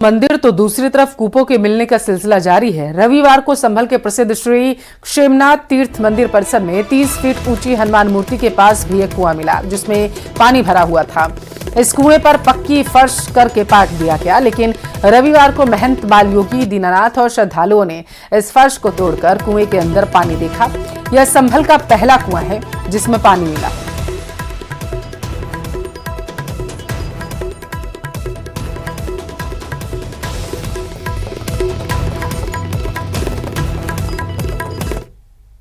मंदिर तो दूसरी तरफ कूपों के मिलने का सिलसिला जारी है। रविवार को संभल के प्रसिद्ध श्री क्षेमनाथ तीर्थ मंदिर परिसर में 30 फीट ऊंची हनुमान मूर्ति के पास भी एक कुआं मिला, जिसमें पानी भरा हुआ था। इस कुएं पर पक्की फर्श करके पाट दिया गया, लेकिन रविवार को महंत बाल योगी दीनानाथ और श्रद्धालुओं ने इस फर्श को तोड़कर कुएं के अंदर पानी देखा। यह संभल का पहला कुआं है जिसमें पानी मिला।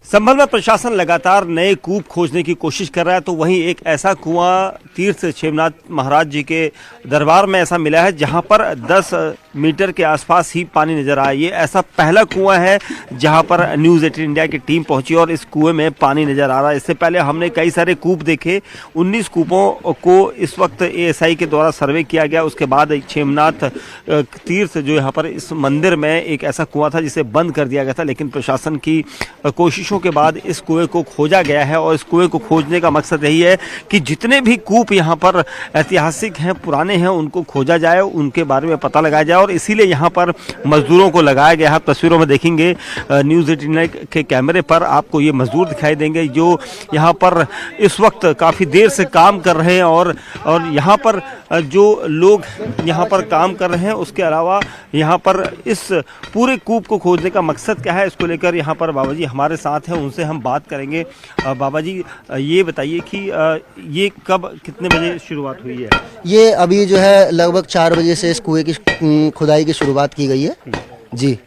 संभल में प्रशासन लगातार नए कूप खोजने की कोशिश कर रहा है, तो वहीं एक ऐसा कुआं तीर्थ क्षेमनाथ महाराज जी के दरबार में ऐसा मिला है जहां पर 10 मीटर के आसपास ही पानी नजर आया। ये ऐसा पहला कुआं है जहां पर न्यूज़ 18 इंडिया की टीम पहुंची और इस कुएं में पानी नजर आ रहा है। इससे पहले हमने कई सारे कूप देखे, 19 कूपों को इस वक्त एएसआई के द्वारा सर्वे किया गया। उसके बाद क्षेमनाथ तीर्थ जो यहाँ पर इस मंदिर में एक ऐसा कुआं था जिसे बंद कर दिया गया था, लेकिन प्रशासन की कोशिशों के बाद इस कुएं को खोजा गया है। और इस कुएं को खोजने का मकसद यही है कि जितने भी कूप यहाँ पर ऐतिहासिक हैं, पुराने हैं, उनको खोजा जाए, उनके बारे में पता लगाया जाए। और इसीलिए यहाँ पर मजदूरों को लगाया गया है। तस्वीरों में देखेंगे न्यूज़ 18 के कैमरे पर आपको ये मजदूर दिखाई देंगे जो यहाँ पर इस वक्त काफ़ी देर से काम कर रहे हैं। और यहाँ पर जो लोग यहाँ पर काम कर रहे हैं, उसके अलावा यहाँ पर इस पूरे कूप को खोजने का मकसद क्या है, इसको लेकर यहाँ पर बाबा जी हमारे साथ हैं, उनसे हम बात करेंगे। बाबा जी ये बताइए कि ये कब कितने बजे शुरुआत हुई है? ये अभी जो है लगभग 4 बजे से इस कुएं की खुदाई की शुरुआत की गई है जी।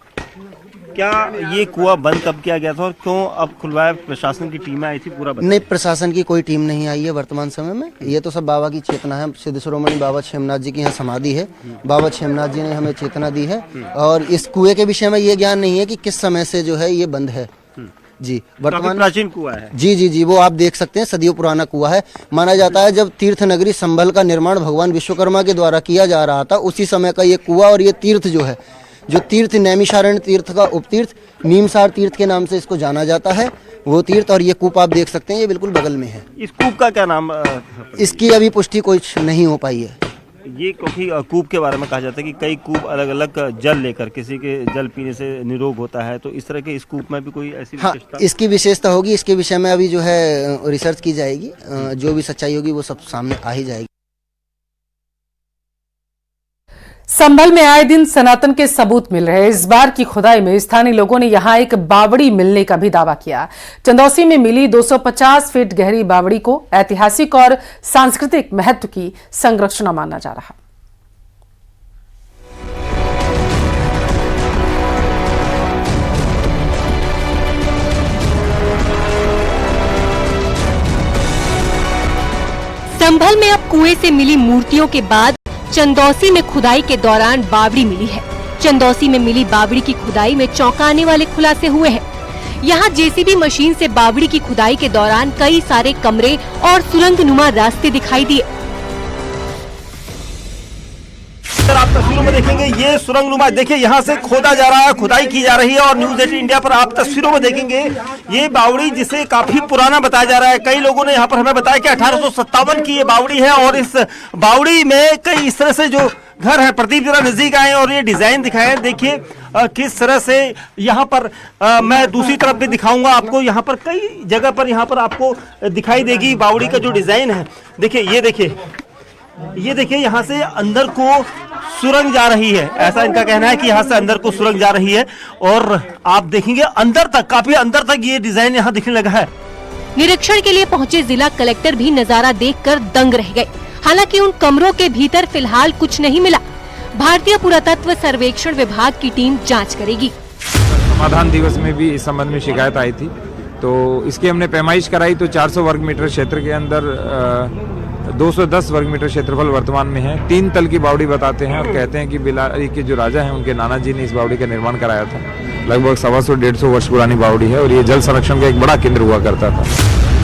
क्या ये कुआं बंद कब किया गया था और क्यों अब खुलवाया? प्रशासन की टीमें आई थी पूरा बंद? नहीं, प्रशासन की कोई टीम नहीं आई है वर्तमान समय में। ये तो सब बाबा की चेतना है। सिद्ध शिरोमणि बाबा क्षेमनाथ जी की यहाँ समाधि है। बाबा क्षेमनाथ जी ने हमें चेतना दी है और इस कुएं के विषय में ये ज्ञान नहीं है कि किस समय से जो है ये बंद है जी। वर्तमान प्राचीन कुआं है जी, वो आप देख सकते हैं, सदियों पुराना कुआं है। माना जाता है जब तीर्थ नगरी संभल का निर्माण भगवान विश्वकर्मा के द्वारा किया जा रहा था, उसी समय का ये कुआं और ये तीर्थ जो है, जो तीर्थ नैमिषारण्य तीर्थ का उपतीर्थ नीमसार तीर्थ के नाम से इसको जाना जाता है, वो तीर्थ। और ये कूप आप देख सकते हैं, ये बिल्कुल बगल में है। इस कूप का क्या नाम? इसकी अभी पुष्टि कुछ नहीं हो पाई है। ये क्योंकि कूप के बारे में कहा जाता है कि कई कूप अलग अलग जल लेकर, किसी के जल पीने से निरोग होता है, तो इस तरह के इस कूप में भी कोई ऐसी विशेषता? इसकी विशेषता होगी, इसके विषय में अभी जो है रिसर्च की जाएगी। जो भी सच्चाई होगी वो सब सामने आ ही जाएगी। संभल में आए दिन सनातन के सबूत मिल रहे हैं। इस बार की खुदाई में स्थानीय लोगों ने यहां एक बावड़ी मिलने का भी दावा किया। चंदौसी में मिली 250 फीट गहरी बावड़ी को ऐतिहासिक और सांस्कृतिक महत्व की संरचना माना जा रहा। संभल में अब कुएं से मिली मूर्तियों के बाद चंदौसी में खुदाई के दौरान बावड़ी मिली है। चंदौसी में मिली बावड़ी की खुदाई में चौंकाने वाले खुलासे हुए हैं। यहाँ जेसीबी मशीन से बावड़ी की खुदाई के दौरान कई सारे कमरे और सुरंगनुमा रास्ते दिखाई दिए। सर, आप तस्वीरों में देखेंगे ये सुरंगनुमा, देखिए यहाँ से खोदा जा रहा है, खुदाई की जा रही है। और न्यूज़ 18 इंडिया पर आप तस्वीरों में देखेंगे ये बावड़ी जिसे काफी पुराना बताया जा रहा है। कई लोगों ने यहाँ पर हमें बताया कि 1857 की ये बावड़ी है। और इस बावड़ी में कई इस तरह से जो घर है, प्रदीप जरा नजदीक आए और ये डिजाइन दिखाए, देखिए किस तरह से यहाँ पर मैं दूसरी तरफ भी दिखाऊंगा आपको। यहाँ पर कई जगह पर यहाँ पर आपको दिखाई देगी बावड़ी का जो डिजाइन है। देखिए ये देखिए यहाँ से अंदर को सुरंग जा रही है, ऐसा इनका कहना है कि यहाँ से अंदर को सुरंग जा रही है। और आप देखेंगे अंदर तक, काफी अंदर तक ये डिजाइन यहाँ दिखने लगा है। निरीक्षण के लिए पहुंचे जिला कलेक्टर भी नजारा देखकर दंग रह गए। हालांकि उन कमरों के भीतर फिलहाल कुछ नहीं मिला। भारतीय पुरातत्व सर्वेक्षण विभाग की टीम जाँच करेगी। समाधान दिवस में भी इस संबंध में शिकायत आई थी, तो इसकी हमने पैमाइश कराई तो 400 वर्ग मीटर क्षेत्र के अंदर 210 वर्ग मीटर क्षेत्रफल वर्तमान में है। 3 तल की बावड़ी बताते हैं और कहते हैं कि बिलारी के जो राजा हैं उनके नाना जी ने इस बावड़ी का निर्माण कराया था। लगभग 125-150 वर्ष पुरानी बावड़ी है और ये जल संरक्षण का एक बड़ा केंद्र हुआ करता था।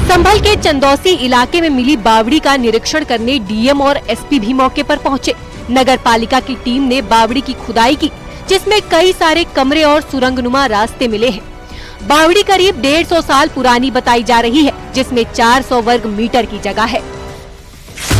संभल के चंदौसी इलाके में मिली बावड़ी का निरीक्षण करने डीएम और एसपी भी मौके पर पहुंचे। नगर पालिका की टीम ने बावड़ी की खुदाई की, जिसमें कई सारे कमरे और सुरंगनुमा रास्ते मिले हैं। बावड़ी करीब 150 साल पुरानी बताई जा रही है, जिसमें 400 वर्ग मीटर की जगह है।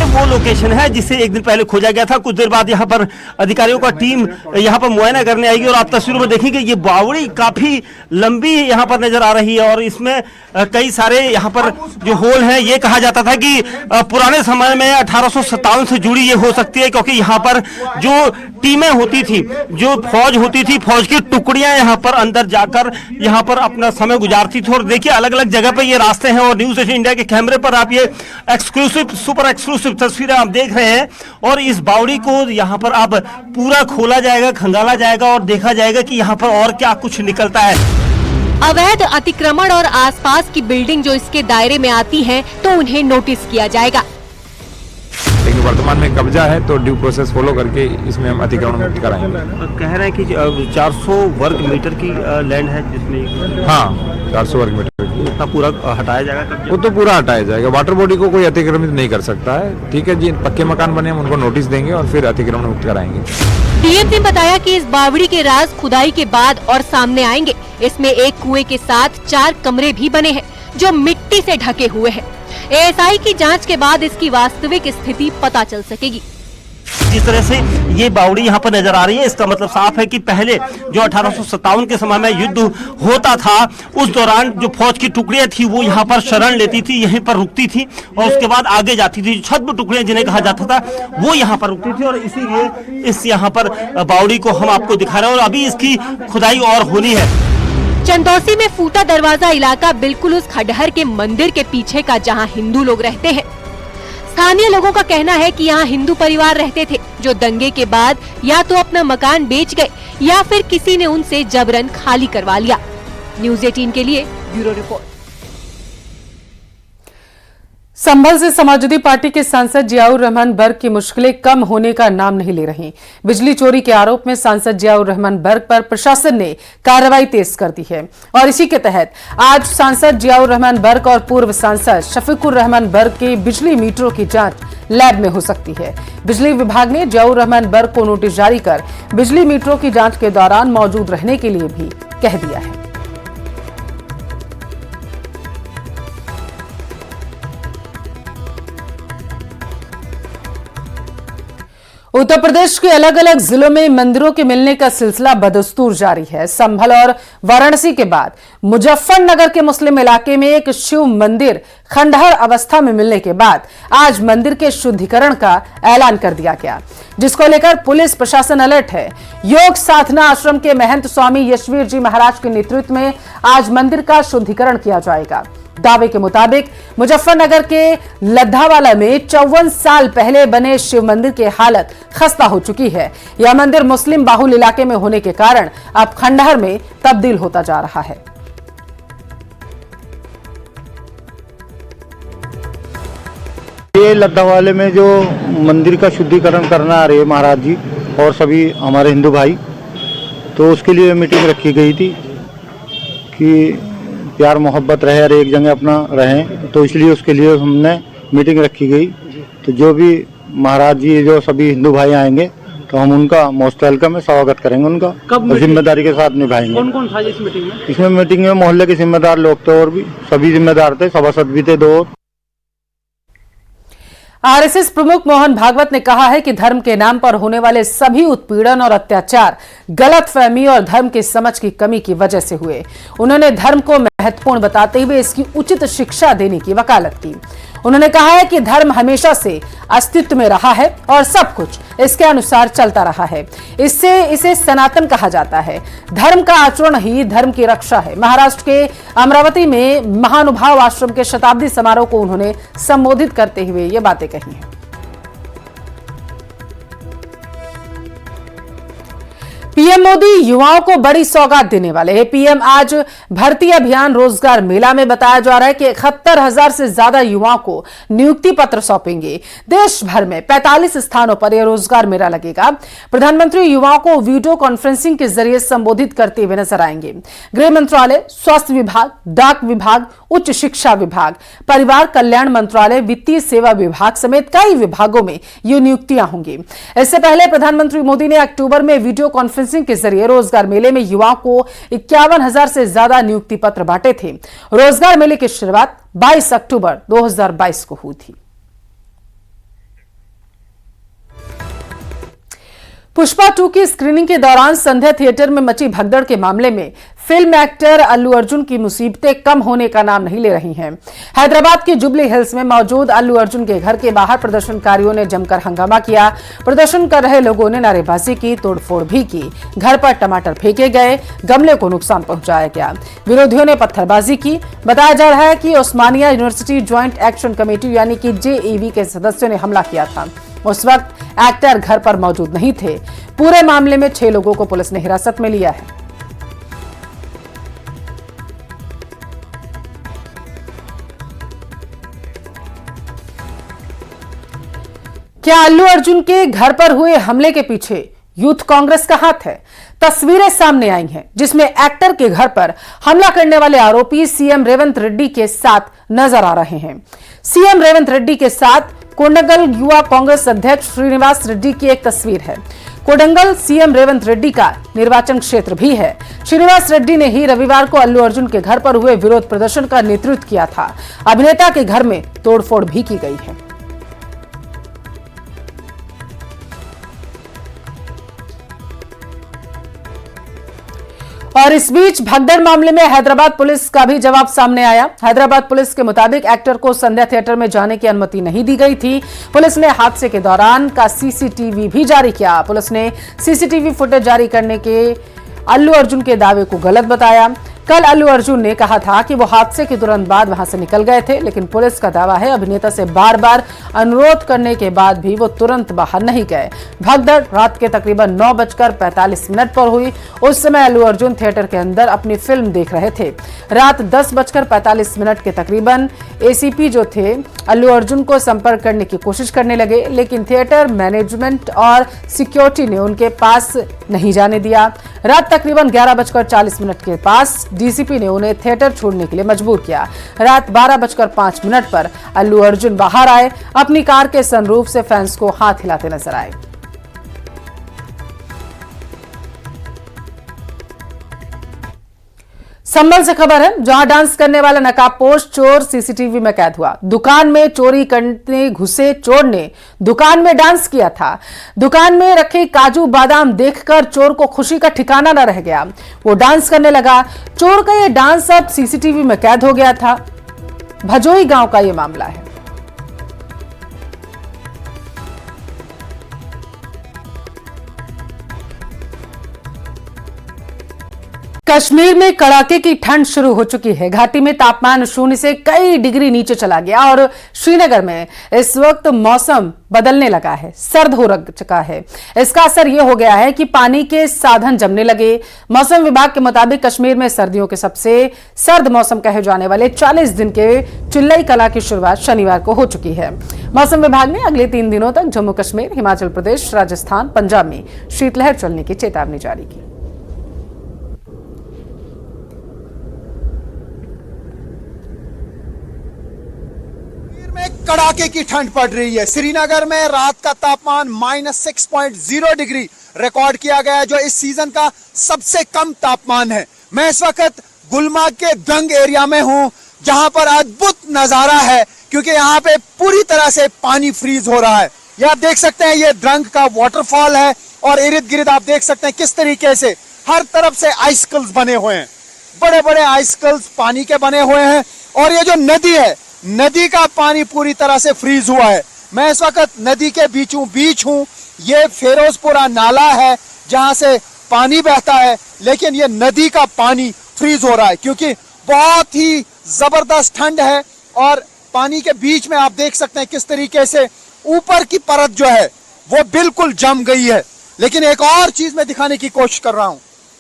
वो लोकेशन है जिसे एक दिन पहले खोजा गया था। कुछ देर बाद यहाँ पर अधिकारियों का टीम यहाँ पर मुआयना करने आएगी और आप तस्वीरों में देखेंगे ये बावड़ी काफी लंबी यहाँ पर नजर आ रही है और इसमें कई सारे यहाँ पर जो होल हैं, ये कहा जाता था कि पुराने समय में 1857 से जुड़ी ये हो सकती है, क्योंकि यहाँ पर जो टीमें होती थी, जो फौज होती थी, फौज की टुकड़ियां यहाँ पर अंदर जाकर यहाँ पर अपना समय गुजारती थी। और देखिए अलग अलग जगह पे ये रास्ते हैं और न्यूज एशियन इंडिया के कैमरे पर आप ये एक्सक्लूसिव, सुपर एक्सक्लूसिव तस्वीरें आप देख रहे हैं। और इस बावड़ी को यहाँ पर अब पूरा खोला जाएगा, खंगाला जाएगा और देखा जाएगा कि यहाँ पर और क्या कुछ निकलता है। अवैध अतिक्रमण और आसपास की बिल्डिंग जो इसके दायरे में आती हैं, तो उन्हें नोटिस किया जाएगा। लेकिन वर्तमान में कब्जा है तो ड्यू प्रोसेस फॉलो करके इसमें हम अतिक्रमण मुक्त कराएंगे। कह रहे हैं कि 400 वर्ग मीटर की लैंड है जिसमें, हाँ 400 वर्ग मीटर की, इतना पूरा हटाया जाएगा? वो तो पूरा हटाया जाएगा। वाटर बॉडी को कोई अतिक्रमित नहीं कर सकता है। ठीक है जी, पक्के मकान बने हम उनको नोटिस देंगे और फिर अतिक्रमण मुक्त कराएंगे। डीएम ने बताया कि इस बावड़ी के राज खुदाई के बाद और सामने आएंगे। इसमें एक कुएं के साथ 4 कमरे भी बने हैं जो मिट्टी से ढके हुए हैं। एएसआई की जांच के बाद इसकी वास्तविक स्थिति पता चल सकेगी। जिस तरह से ये बावड़ी यहाँ पर नजर आ रही है, इसका मतलब साफ है कि पहले जो 1857 के समय में युद्ध होता था, उस दौरान जो फौज की टुकड़ियां थी वो यहाँ पर शरण लेती थी, यहीं पर रुकती थी और उसके बाद आगे जाती थी। छद्म टुकड़ियां जिन्हें कहा जाता था वो यहाँ पर रुकती थी और इसीलिए इस यहाँ पर बावड़ी को हम आपको दिखा रहे हैं और अभी इसकी खुदाई और होनी है। चंदौसी में फूटा दरवाजा इलाका बिल्कुल उस खंडहर के मंदिर के पीछे का जहां हिंदू लोग रहते हैं। स्थानीय लोगों का कहना है कि यहाँ हिंदू परिवार रहते थे जो दंगे के बाद या तो अपना मकान बेच गए या फिर किसी ने उनसे जबरन खाली करवा लिया। न्यूज़ 18 के लिए ब्यूरो रिपोर्ट। संभल से समाजवादी पार्टी के सांसद जियाउर रहमान बर्ग की मुश्किलें कम होने का नाम नहीं ले रही। बिजली चोरी के आरोप में सांसद जियाउर रहमान बर्ग पर प्रशासन ने कार्रवाई तेज कर दी है और इसी के तहत आज सांसद जियाउर रहमान बर्ग और पूर्व सांसद शफीकुर रहमान बर्ग के बिजली मीटरों की जांच लैब में हो सकती है। बिजली विभाग ने जियाउर रहमान बर्ग को नोटिस जारी कर बिजली मीटरों की जांच के दौरान मौजूद रहने के लिए भी कह दिया है। उत्तर प्रदेश के अलग अलग जिलों में मंदिरों के मिलने का सिलसिला बदस्तूर जारी है। संभल और वाराणसी के बाद मुजफ्फरनगर के मुस्लिम इलाके में एक शिव मंदिर खंडहर अवस्था में मिलने के बाद आज मंदिर के शुद्धिकरण का ऐलान कर दिया गया, जिसको लेकर पुलिस प्रशासन अलर्ट है। योग साधना आश्रम के महंत स्वामी यशवीर जी महाराज के नेतृत्व में आज मंदिर का शुद्धिकरण किया जाएगा। दावे के मुताबिक मुजफ्फरनगर के लद्दावाला में 54 साल पहले बने शिव मंदिर की हालत खस्ता हो चुकी है। यह मंदिर मुस्लिम बाहुल इलाके में होने के कारण अब खंडहर में तब्दील होता जा रहा है। ये लद्दावाले में जो मंदिर का शुद्धिकरण करना आ रहे हैं महाराज जी और सभी हमारे हिंदू भाई, तो उसके लिए मीटिंग रखी गई थी कि प्यार मोहब्बत रहे और एक जगह अपना रहें, तो इसलिए उसके लिए हमने मीटिंग रखी गई। तो जो भी महाराज जी जो सभी हिंदू भाई आएंगे तो हम उनका मोस्ट वेलकम है, स्वागत करेंगे उनका और जिम्मेदारी के साथ निभाएंगे। कौन कौन था इस मीटिंग में? इसमें मीटिंग में मोहल्ले के जिम्मेदार लोग थे और भी सभी जिम्मेदार थे, सभासद भी थे 2। आरएसएस प्रमुख मोहन भागवत ने कहा है कि धर्म के नाम पर होने वाले सभी उत्पीड़न और अत्याचार गलतफहमी और धर्म की समझ की कमी की वजह से हुए। उन्होंने धर्म को महत्वपूर्ण बताते हुए इसकी उचित शिक्षा देने की वकालत की। उन्होंने कहा है कि धर्म हमेशा से अस्तित्व में रहा है और सब कुछ इसके अनुसार चलता रहा है, इससे इसे सनातन कहा जाता है। धर्म का आचरण ही धर्म की रक्षा है। महाराष्ट्र के अमरावती में महानुभाव आश्रम के शताब्दी समारोह को उन्होंने संबोधित करते हुए ये बातें कही हैं। पीएम मोदी युवाओं को बड़ी सौगात देने वाले हैं। पीएम आज भर्ती अभियान रोजगार मेला में बताया जा रहा है कि 71,000 से ज्यादा युवाओं को नियुक्ति पत्र सौंपेंगे। देश भर में 45 स्थानों पर यह रोजगार मेला लगेगा। प्रधानमंत्री युवाओं को वीडियो कॉन्फ्रेंसिंग के जरिए संबोधित करते हुए नजर आएंगे। गृह मंत्रालय, स्वास्थ्य विभाग, डाक विभाग, उच्च शिक्षा विभाग, परिवार कल्याण मंत्रालय, वित्तीय सेवा विभाग समेत कई विभागों में ये नियुक्तियां होंगी। इससे पहले प्रधानमंत्री मोदी ने अक्टूबर में वीडियो कॉन्फ्रेंसिंग के जरिए रोजगार मेले में युवाओं को 51,000 से ज्यादा नियुक्ति पत्र बांटे थे। रोजगार मेले की शुरुआत 22 अक्टूबर 2022 को हुई थी। पुष्पा 2 की स्क्रीनिंग के दौरान संध्या थिएटर में मची भगदड़ के मामले में फिल्म एक्टर अल्लू अर्जुन की मुसीबतें कम होने का नाम नहीं ले रही हैं। हैदराबाद के जुबली हिल्स में मौजूद अल्लू अर्जुन के घर के बाहर प्रदर्शनकारियों ने जमकर हंगामा किया। प्रदर्शन कर रहे लोगों ने नारेबाजी की, तोड़फोड़ भी की। घर पर टमाटर फेंके गए, गमले को नुकसान पहुंचाया गया। विरोधियों ने पत्थरबाजी की। बताया जा रहा है कि Osmania university joint action committee यानी कि JEV के सदस्यों ने हमला किया था। उस वक्त एक्टर घर पर मौजूद नहीं थे। पूरे मामले में 6 लोगों को पुलिस ने हिरासत में लिया है। क्या अल्लू अर्जुन के घर पर हुए हमले के पीछे यूथ कांग्रेस का हाथ है? तस्वीरें सामने आई हैं जिसमें एक्टर के घर पर हमला करने वाले आरोपी सीएम रेवंत रेड्डी के साथ नजर आ रहे हैं। सीएम रेवंत रेड्डी के साथ कोडंगल युवा कांग्रेस अध्यक्ष श्रीनिवास रेड्डी की एक तस्वीर है। कोडंगल सीएम रेवंत रेड्डी का निर्वाचन क्षेत्र भी है। श्रीनिवास रेड्डी ने ही रविवार को अल्लू अर्जुन के घर पर हुए विरोध प्रदर्शन का नेतृत्व किया था। अभिनेता के घर में तोड़फोड़ भी की गई है। और इस बीच भगदड़ मामले में हैदराबाद पुलिस का भी जवाब सामने आया। हैदराबाद पुलिस के मुताबिक एक्टर को संध्या थिएटर में जाने की अनुमति नहीं दी गई थी। पुलिस ने हादसे के दौरान का CCTV भी जारी किया। पुलिस ने CCTV फुटेज जारी करने के अल्लू अर्जुन के दावे को गलत बताया। कल अल्लू अर्जुन ने कहा था कि वो हादसे के तुरंत बाद वहां से निकल गए थे, लेकिन पुलिस का दावा है अभिनेता से बार बार अनुरोध करने के बाद भी वो तुरंत बाहर नहीं गए। भगदड़ रात के तकरीबन 9:45 पर हुई। उस समय अल्लू अर्जुन थिएटर के अंदर अपनी फिल्म देख रहे थे। रात 10:45 के तकरीबन ACP जो थे अल्लू अर्जुन को संपर्क करने की कोशिश करने लगे, लेकिन थिएटर मैनेजमेंट और सिक्योरिटी ने उनके पास नहीं जाने दिया। रात तकरीबन 11:40 के पास DCP ने उन्हें थिएटर छोड़ने के लिए मजबूर किया। रात 12:05 पर अल्लू अर्जुन बाहर आए। अपनी कार के सनरूफ से फैंस को हाथ हिलाते नजर आए। संभल से खबर है, जहां डांस करने वाला नकाबपोश चोर CCTV में कैद हुआ। दुकान में चोरी करने घुसे चोर ने दुकान में डांस किया था। दुकान में रखे काजू बादाम देखकर चोर को खुशी का ठिकाना न रह गया। वो डांस करने लगा। चोर का ये डांस अब CCTV में कैद हो गया था। भजोई गांव का ये मामला है। कश्मीर में कड़ाके की ठंड शुरू हो चुकी है। घाटी में तापमान 0 से कई डिग्री नीचे चला गया और श्रीनगर में इस वक्त मौसम बदलने लगा है, सर्द हो चुका है। इसका असर यह हो गया है कि पानी के साधन जमने लगे। मौसम विभाग के मुताबिक कश्मीर में सर्दियों के सबसे सर्द मौसम कहे जाने वाले 40 दिन के चिल्लई कला की शुरुआत शनिवार को हो चुकी है। मौसम विभाग ने अगले 3 दिनों तक जम्मू कश्मीर, हिमाचल प्रदेश, राजस्थान, पंजाब में शीतलहर चलने की चेतावनी जारी की। कड़ाके की ठंड पड़ रही है। श्रीनगर में रात का तापमान -6.0 डिग्री रिकॉर्ड किया गया, जो इस सीजन का सबसे कम तापमान है। मैं इस वक्त गुलमर्ग के दंग एरिया में हूं, जहां पर अद्भुत नजारा है क्योंकि यहां पे पूरी तरह से पानी फ्रीज हो रहा है। ये आप देख सकते हैं, ये द्रंग का वाटरफॉल है और इर्द गिर्द आप देख सकते हैं किस तरीके से हर तरफ से आइसकल्स बने हुए हैं। बड़े बड़े आइसकल्स पानी के बने हुए हैं और ये जो नदी है, नदी का पानी पूरी तरह से फ्रीज हुआ है। मैं इस वक्त नदी के बीच हूं। ये फेरोजपुरा नाला है जहां से पानी बहता है, लेकिन ये नदी का पानी फ्रीज हो रहा है क्योंकि बहुत ही जबरदस्त ठंड है और पानी के बीच में आप देख सकते हैं किस तरीके से ऊपर की परत जो है वो बिल्कुल जम गई है। लेकिन एक और चीज मैं दिखाने की कोशिश कर रहा हूं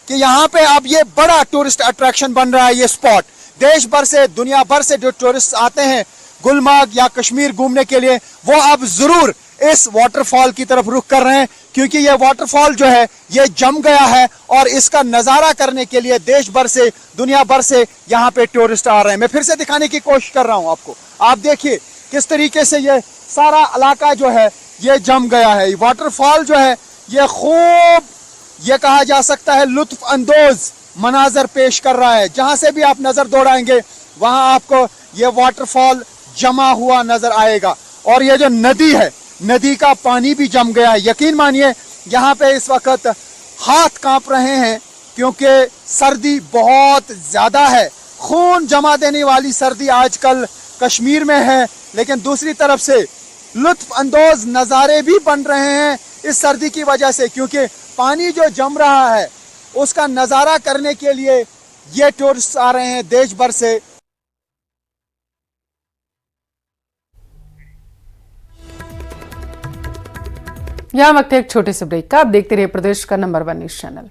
कि यहाँ पे अब ये बड़ा टूरिस्ट अट्रैक्शन बन रहा है। ये स्पॉट देश भर से, दुनिया भर से जो टूरिस्ट आते हैं गुलमर्ग या कश्मीर घूमने के लिए, वो अब जरूर इस वाटरफॉल की तरफ रुख कर रहे हैं क्योंकि ये वाटरफॉल जो है ये जम गया है और इसका नजारा करने के लिए देश भर से, दुनिया भर से यहाँ पे टूरिस्ट आ रहे हैं। मैं फिर से दिखाने की कोशिश कर रहा हूँ आपको। आप देखिए किस तरीके से ये सारा इलाका जो है ये जम गया है। वाटरफॉल जो है ये खूब, ये कहा जा सकता है, लुत्फ अंदोज मनाजर पेश कर रहा है। जहां से भी आप नजर दौड़ाएंगे वहां आपको ये वाटरफॉल जमा हुआ नजर आएगा और ये जो नदी है, नदी का पानी भी जम गया है। यकीन मानिए यहाँ पे इस वक्त हाथ कांप रहे हैं क्योंकि सर्दी बहुत ज्यादा है। खून जमा देने वाली सर्दी आजकल कश्मीर में है, लेकिन दूसरी तरफ से लुत्फ अंदोज नज़ारे भी बन रहे हैं इस सर्दी की वजह से, क्योंकि पानी जो जम रहा है उसका नज़ारा करने के लिए ये टूरिस्ट आ रहे हैं देश भर से। यहाँ वक्त है एक छोटे से ब्रेक का। आप देखते रहिए प्रदेश का नंबर 1 न्यूज चैनल।